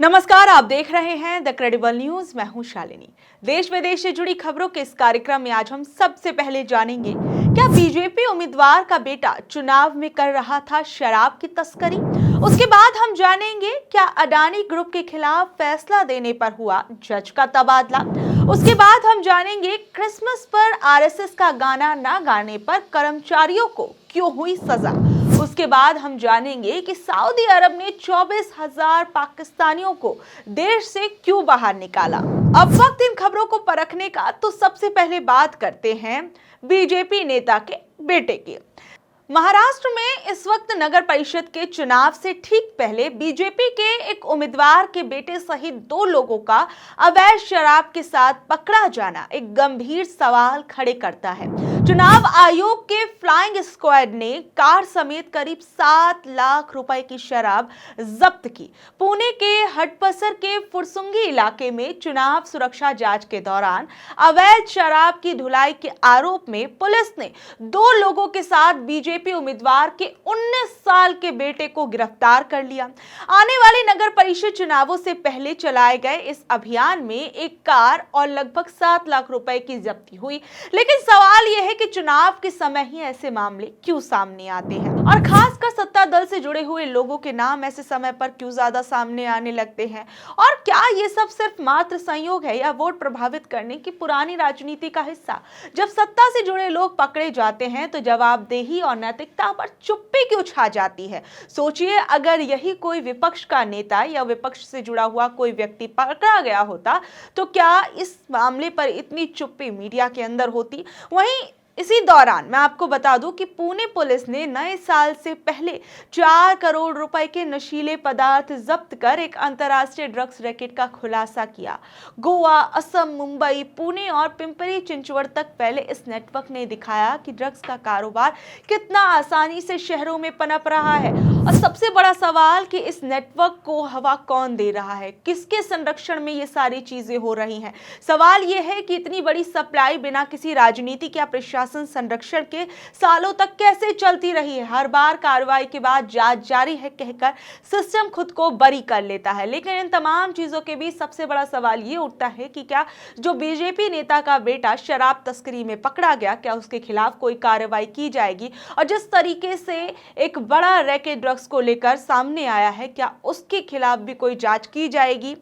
नमस्कार, आप देख रहे हैं द क्रेडिबल न्यूज। मैं हूं शालिनी। देश विदेश से जुड़ी खबरों के इस कार्यक्रम में आज हम सबसे पहले जानेंगे, क्या बीजेपी उम्मीदवार का बेटा चुनाव में कर रहा था शराब की तस्करी। उसके बाद हम जानेंगे, क्या अडानी ग्रुप के खिलाफ फैसला देने पर हुआ जज का तबादला। उसके बाद हम जानेंगे, क्रिसमस पर आरएसएस का गाना ना गाने पर कर्मचारियों को क्यों हुई सजा। उसके बाद हम जानेंगे कि सऊदी अरब ने 24,000 पाकिस्तानियों को देश से क्यों बाहर निकाला। अब वक्त इन खबरों को परखने का, तो सबसे पहले बात करते हैं बीजेपी नेता के बेटे की। महाराष्ट्र में इस वक्त नगर परिषद के चुनाव से ठीक पहले बीजेपी के एक उम्मीदवार के बेटे सहित 2 लोगों का अवैध शराब के साथ पकड़ा जाना एक गंभीर सवाल खड़े करता है। चुनाव आयोग के फ्लाइंग स्क्वाड ने कार समेत करीब 7 लाख रुपए की शराब जब्त की। पुणे के हडपसर के फुरसुंगी इलाके में चुनाव सुरक्षा जांच के दौरान अवैध शराब की ढुलाई के आरोप में पुलिस ने 2 लोगों के साथ बीजेपी उम्मीदवार के 19 साल के बेटे को गिरफ्तार कर लिया। आने वाले नगर परिषद चुनावों से पहले चलाए गए इस अभियान में एक कार और लगभग 7 लाख रुपए की जब्ती हुई। लेकिन सवाल यह है कि चुनाव के समय ही ऐसे मामले क्यों सामने आते हैं, और खासकर सत्ता दल से जुड़े हुए लोगों के नाम ऐसे समय पर क्यों ज्यादा सामने आने लगते हैं, और क्या ये सब सिर्फ मात्र संयोग है या वोट प्रभावित करने की पुरानी राजनीति का हिस्सा। जब सत्ता से जुड़े लोग पकड़े जाते हैं तो जवाबदेही और नैतिकता पर चुप्पी क्यों छा जाती है। सोचिए, अगर यही कोई विपक्ष का नेता या विपक्ष से जुड़ा हुआ कोई व्यक्ति पकड़ा गया होता तो क्या इस मामले पर इतनी चुप्पी मीडिया के अंदर होती। वहीं इसी दौरान मैं आपको बता दूं कि पुणे पुलिस ने नए साल से पहले 4 करोड़ रुपए के नशीले पदार्थ जब्त कर एक अंतर्राष्ट्रीय ड्रग्स रैकेट का खुलासा किया। गोवा, असम, मुंबई, पुणे और पिंपरी चिंचवड़ तक फैले इस नेटवर्क ने दिखाया कि ड्रग्स का कारोबार कितना आसानी से शहरों में पनप रहा है। और सबसे बड़ा सवाल कि इस नेटवर्क को हवा कौन दे रहा है, किसके संरक्षण में ये सारी चीजें हो रही हैं। सवाल यह है कि इतनी बड़ी सप्लाई बिना किसी राजनीतिक या प्रशासन संरक्षण के सालों तक कैसे चलती रही है। हर बार कार्रवाई के बाद जांच जारी है कहकर सिस्टम खुद को बरी कर लेता है। लेकिन इन तमाम चीजों के बीच सबसे बड़ा सवाल ये उठता है कि क्या जो बीजेपी नेता का बेटा शराब तस्करी में पकड़ा गया, क्या उसके खिलाफ कोई कार्रवाई की जाएगी। और जिस तरीके से एक बड़ा रैकेट ड्रग्स को लेकर सामने आया है, क्या उसके खिलाफ भी कोई जांच की जाएगी।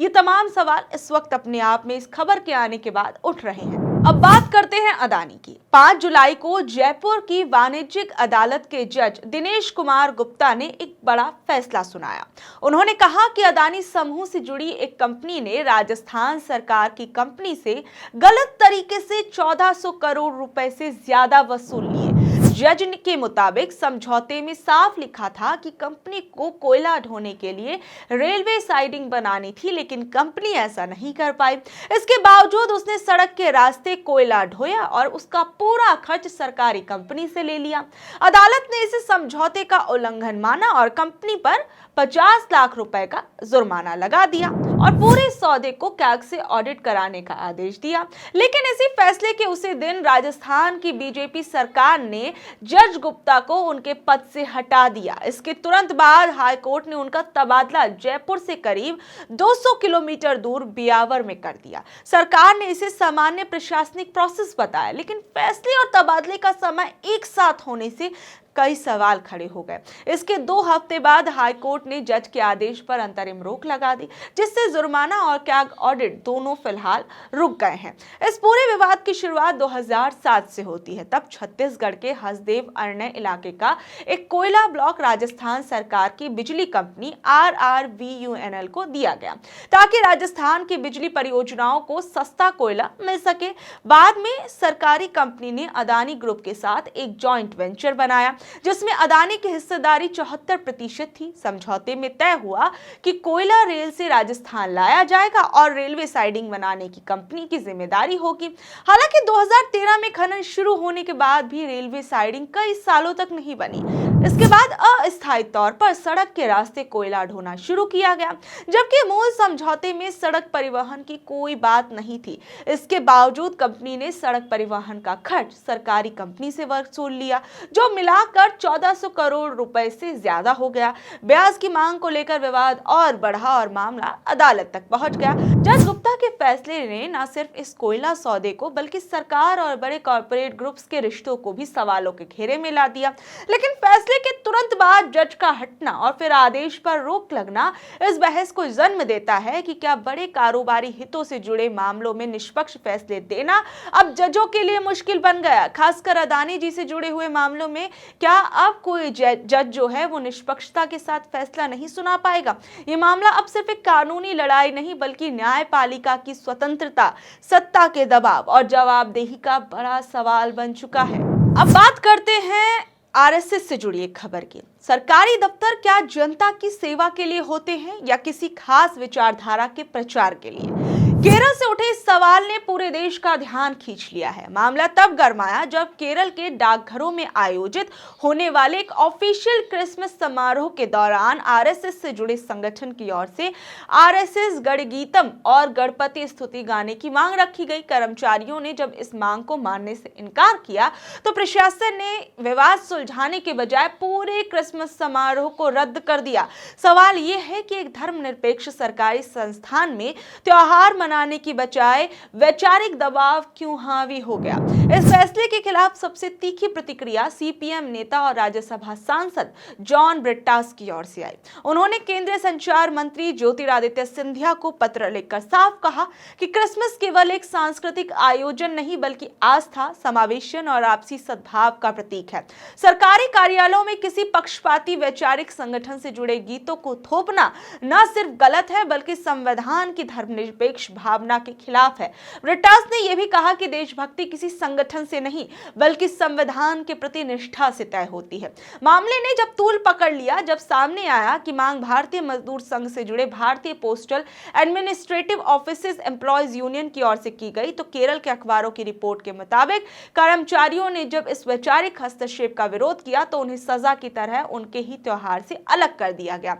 ये तमाम सवाल इस वक्त अपने आप में इस खबर के आने के बाद उठ रहे हैं। अब बात करते हैं अडानी की। 5 जुलाई को जयपुर की वाणिज्यिक अदालत के जज दिनेश कुमार गुप्ता ने एक बड़ा फैसला सुनाया। उन्होंने कहा कि अडानी समूह से जुड़ी एक कंपनी ने राजस्थान सरकार की कंपनी से गलत तरीके से 1400 करोड़ रुपए से ज्यादा वसूल लिए। जज के मुताबिक समझौते में साफ लिखा था कि कंपनी को कोयला ढोने के लिए रेलवे साइडिंग बनानी थी, लेकिन कंपनी ऐसा नहीं कर पाई। इसके बावजूद उसने सड़क के रास्ते कोयला ढोया और उसका पूरा खर्च सरकारी कंपनी से ले लिया। अदालत ने इसे समझौते का उल्लंघन माना और कंपनी पर 50 लाख रुपए का जुर्माना लगा दिया और पूरे सौदे को कैग से ऑडिट कराने का आदेश दिया। लेकिन इसी फैसले के उसी दिन राजस्थान की बीजेपी सरकार ने जज गुप्ता को उनके पद से हटा दिया। इसके तुरंत बाद हाई कोर्ट ने उनका तबादला जयपुर से करीब 200 किलोमीटर दूर बियावर में कर दिया। सरकार ने इसे सामान्य प्रशासनिक प्रोसेस बताया, लेकिन फैसले और तबादले का समय एक साथ होने से कई सवाल खड़े हो गए। इसके 2 हफ्ते बाद हाई कोर्ट ने जज के आदेश पर अंतरिम रोक लगा दी, जिससे जुर्माना और कैग ऑडिट दोनों फिलहाल रुक गए हैं। इस पूरे विवाद की शुरुआत 2007 से होती है। तब छत्तीसगढ़ के हसदेव अरण्य इलाके का एक कोयला ब्लॉक राजस्थान सरकार की बिजली कंपनी RRVUNL को दिया गया, ताकि राजस्थान की बिजली परियोजनाओं को सस्ता कोयला मिल सके। बाद में सरकारी कंपनी ने अडानी ग्रुप के साथ एक जॉइंट वेंचर बनाया, जिसमें अडानी की हिस्सेदारी 74% थी। समझौते में तय हुआ कि कोयला रेल से राजस्थान लाया जाएगा और रेलवे साइडिंग बनाने की कंपनी की जिम्मेदारी होगी। हालांकि 2013 में खनन शुरू होने के बाद भी रेलवे साइडिंग कई सालों तक नहीं बनी। इसके बाद अस्थायी तौर पर सड़क के रास्ते कोयला ढोना शुरू किया गया, जबकि मूल समझौते में सड़क परिवहन की कोई बात नहीं थी। इसके बावजूद कंपनी ने सड़क परिवहन का खर्च सरकारी कंपनी से वसूल लिया, जो मिलाकर बढ़कर 1400 करोड़ रुपए से ज्यादा हो गया। ब्याज की मांग को लेकर विवाद और बढ़ा और मामला अदालत तक पहुंच गया। जज गुप्ता के फैसले ने न सिर्फ इस कोयला सौदे को बल्कि सरकार और बड़े कॉर्पोरेट ग्रुप्स के रिश्तों को भी सवालों के घेरे में ला दिया। लेकिन फैसले के तुरंत बाद जज का हटना और फिर आदेश पर रोक लगना इस बहस को जन्म देता है कि क्या बड़े कारोबारी हितों से जुड़े मामलों में निष्पक्ष फैसले देना अब जजों के लिए मुश्किल बन गया। खासकर अदानी जी से जुड़े हुए मामलों में क्या अब कोई जज जो है वो निष्पक्षता के साथ फैसला नहीं सुना पाएगा। ये मामला अब सिर्फ एक कानूनी लड़ाई नहीं बल्कि न्यायपालिका की स्वतंत्रता, सत्ता के दबाव और जवाबदेही का बड़ा सवाल बन चुका है। अब बात करते हैं आरएसएस से जुड़ी एक खबर की। सरकारी दफ्तर क्या जनता की सेवा के लिए होते हैं या किसी खास विचारधारा के प्रचार के लिए? केरल से उठे इस सवाल ने पूरे देश का ध्यान खींच लिया है। मामला तब गरमाया जब केरल के डाकघरों में आयोजित होने वाले एक ऑफिशियल क्रिसमस समारोह के दौरान आरएसएस से जुड़े संगठन की ओर से आरएसएस गणगीतम और गणपति स्तुति गाने की मांग रखी गई। कर्मचारियों ने जब इस मांग को मानने से इनकार किया तो प्रशासन ने विवाद सुलझाने के बजाय पूरे क्रिसमस समारोह को रद्द कर दिया। सवाल यह है कि एक धर्मनिरपेक्ष सरकारी संस्थान में त्योहार मनाने की बजाय वैचारिक दबाव क्यों हावी हो गया। इस फैसले के खिलाफ सबसे तीखी प्रतिक्रिया सीपीएम नेता और राज्यसभा सांसद जॉन ब्रिट्टास की ओर से आई। उन्होंने केंद्रीय संचार मंत्री ज्योतिरादित्य सिंधिया को पत्र लिखकर साफ कहा कि क्रिसमस केवल एक सांस्कृतिक आयोजन नहीं बल्कि आस्था, समावेशन और आपसी सद्भाव का प्रतीक है। सरकारी कार्यालयों में किसी पक्षपाती वैचारिक संगठन से जुड़े गीतों को थोपना न सिर्फ गलत है बल्कि संविधान की धर्मनिरपेक्ष भावना के खिलाफ है। ब्रिट्टास ने यह भी कहा कि देशभक्ति किसी संगठन से नहीं बल्कि संविधान के प्रति निष्ठा से तय होती है। मामले ने जब तूल पकड़ लिया, जब सामने आया कि मांग भारतीय मजदूर संघ से जुड़े भारतीय postal administrative offices employees union की ओर से की गई, तो केरल के अखबारों की रिपोर्ट के मुताबिक कर्मचारियों ने जब इस वैचारिक हस्तक्षेप का विरोध किया तो उन्हें सजा की तरह उनके ही त्योहार से अलग कर दिया गया।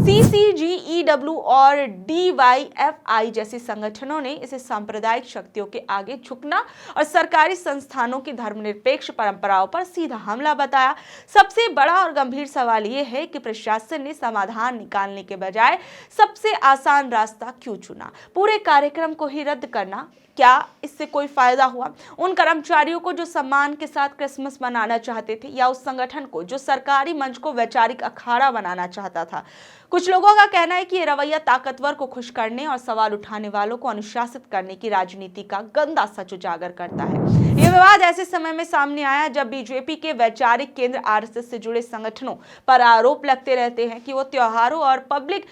CCGEW और DYFI जैसे संगठनों ने इसे सांप्रदायिक शक्तियों के आगे झुकना और सरकारी संस्थानों की धर्मनिरपेक्ष परंपराओं पर सीधा हमला बताया। सबसे बड़ा और गंभीर सवाल यह है कि प्रशासन ने समाधान निकालने के बजाय सबसे आसान रास्ता क्यों चुना? पूरे कार्यक्रम को ही रद्द करना। क्या इससे कोई फायदा हुआ? उन कर्मचारियों को जो सम्मान के साथ क्रिसमस मनाना चाहते थे या उस संगठन को जो सरकारी मंच को वैचारिक अखाड़ा बनाना चाहता था? कुछ लोगों का कहना है कि ये रवैया ताकतवर को खुश करने और सवाल उठाने वालों को अनुशासित करने की राजनीति का गंदा सच उजागर करता है। ये विवाद ऐसे समय में सामने आया जब बीजेपी के वैचारिक केंद्र आरएसएस से जुड़े संगठनों पर आरोप लगते रहते हैं कि वो त्योहारों और पब्लिक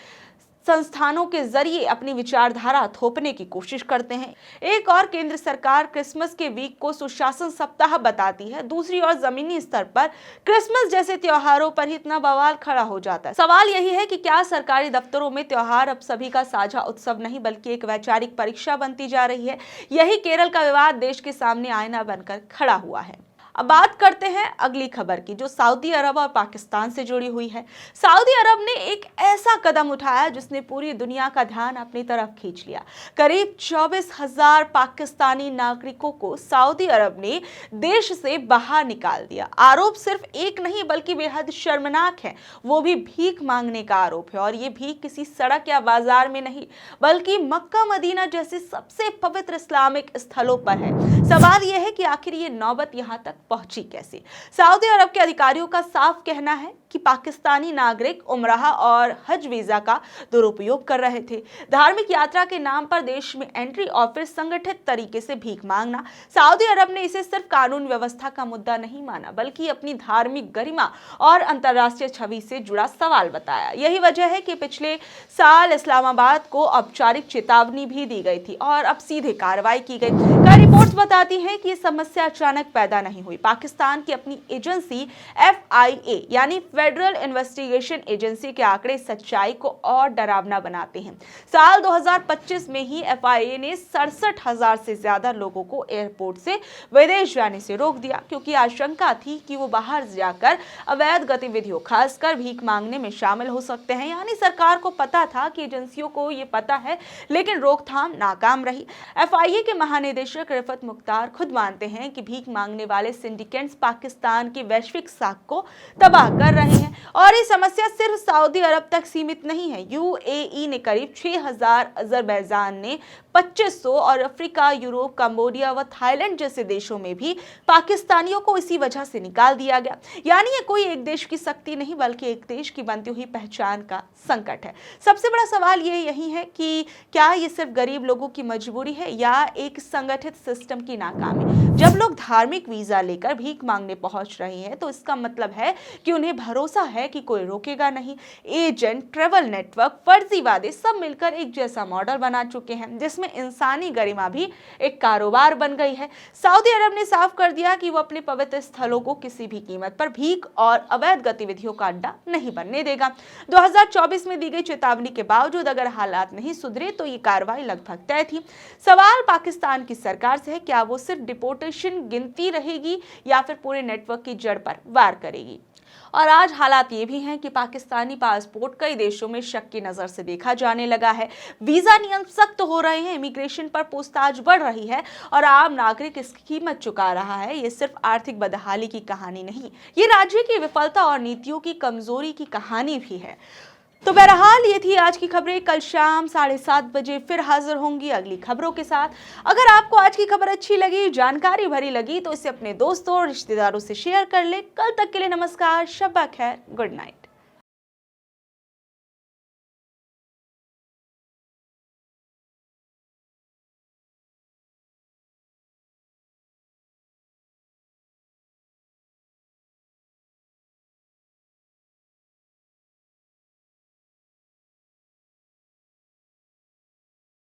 संस्थानों के जरिए अपनी विचारधारा थोपने की कोशिश करते हैं। एक और केंद्र सरकार क्रिसमस के वीक को सुशासन सप्ताह बताती है, दूसरी ओर जमीनी स्तर पर क्रिसमस जैसे त्योहारों पर ही इतना बवाल खड़ा हो जाता है। सवाल यही है कि क्या सरकारी दफ्तरों में त्योहार अब सभी का साझा उत्सव नहीं बल्कि एक वैचारिक परीक्षा बनती जा रही है? यही केरल का विवाद देश के सामने आईना बनकर खड़ा हुआ है। अब बात करते हैं अगली खबर की जो सऊदी अरब और पाकिस्तान से जुड़ी हुई है। सऊदी अरब ने एक ऐसा कदम उठाया जिसने पूरी दुनिया का ध्यान अपनी तरफ खींच लिया। करीब 24,000 पाकिस्तानी नागरिकों को सऊदी अरब ने देश से बाहर निकाल दिया। आरोप सिर्फ एक नहीं बल्कि बेहद शर्मनाक है। वो भी भीख मांगने का आरोप है और ये भीख किसी सड़क या बाजार में नहीं बल्कि मक्का मदीना जैसे सबसे पवित्र इस्लामिक स्थलों पर है। सवाल यह है कि आखिर ये नौबत यहाँ तक पहुंची कैसे? सऊदी अरब के अधिकारियों का साफ कहना है कि पाकिस्तानी नागरिक उमराह और हज वीजा का दुरुपयोग कर रहे थे। धार्मिक यात्रा के नाम पर देश में एंट्री और फिर संगठित तरीके से भीख मांगना। सऊदी अरब ने इसे सिर्फ कानून व्यवस्था का मुद्दा नहीं माना बल्कि अपनी धार्मिक गरिमा और अंतर्राष्ट्रीय छवि से जुड़ा सवाल बताया। यही वजह है कि पिछले साल इस्लामाबाद को औपचारिक चेतावनी भी दी गई थी और अब सीधे कार्रवाई की गई। कई रिपोर्ट्स बताती हैं कि ये समस्या अचानक पैदा नहीं हुई। पाकिस्तान की अपनी एजेंसी FIA यानी फेडरल इन्वेस्टिगेशन एजेंसी के आंकड़े सच्चाई को और डरावना बनाते हैं। साल 2025 में ही FIA ने 67,000 से ज्यादा लोगों को एयरपोर्ट से विदेश जाने से रोक दिया क्योंकि आशंका थी कि वो बाहर जाकर अवैध गतिविधियों खासकर भीख मांगने में शामिल हो सकते हैं। यानी सरकार को पता था कि एजेंसियों को ये पता है लेकिन रोकथाम नाकाम रही। FIA के महानिदेशक संयोजक रिफत मुख्तार खुद मानते हैं कि भीख मांगने वाले सिंडिकेट्स पाकिस्तान की वैश्विक साख को तबाह कर रहे हैं और ये समस्या सिर्फ सऊदी अरब तक सीमित नहीं है। यूएई ने करीब 6000, अजरबैजान ने 2500 और अफ्रीका, यूरोप, कंबोडिया व थाईलैंड जैसे देशों में भी पाकिस्तानियों को इसी वजह से निकाल दिया गया। यानी ये कोई एक देश की शक्ति नहीं बल्कि एक देश की बनती हुई पहचान का संकट है। सबसे बड़ा सवाल ये यही है कि क्या ये सिर्फ गरीब लोगों की मजबूरी है या एक संगठित सिस्टम की नाकामी। जब लोग धार्मिक वीजा लेकर भीख मांगने पहुंच रहे हैं तो इसका मतलब है कि उन्हें भरोसा है कि कोई रोकेगा नहीं। एजेंट, ट्रैवल नेटवर्क, फर्जी वादे सब मिलकर एक जैसा मॉडल बना चुके हैं जिसमें इंसानी गरिमा भी एक कारोबार बन गई है। सऊदी अरब ने साफ कर दिया कि वो अपने पवित्र स्थलों को किसी भी कीमत पर भीख और अवैध गतिविधियों का अड्डा नहीं बनने देगा। 2024 में दी गई चेतावनी के बावजूद अगर हालात नहीं सुधरे तो ये कार्रवाई लगभग तय थी। सवाल पाकिस्तान की सरकार से है, क्या वो सिर्फ डिपोर्टेशन गिनती रहेगी या फिर पूरे नेटवर्क की जड़ पर वार करेगी। और आज हालात ये भी हैं कि पाकिस्तानी पासपोर्ट कई देशों में शक की नजर से देखा जाने लगा है। वीजा नियम सख्त हो रहे हैं, इमिग्रेशन पर पूछताछ बढ़ रही है और आम नागरिक इसकी कीमत चुका रहा है। ये सिर्फ आर्थिक बदहाली की कहानी नहीं, ये राज्य की विफलता और नीतियों की कमजोरी की कहानी भी है। तो बहरहाल ये थी आज की खबरें। कल शाम 7:30 बजे फिर हाजिर होंगी अगली खबरों के साथ। अगर आपको आज की खबर अच्छी लगी, जानकारी भरी लगी तो इसे अपने दोस्तों और रिश्तेदारों से शेयर कर ले। कल तक के लिए नमस्कार, शब्बा खैर, गुड नाइट।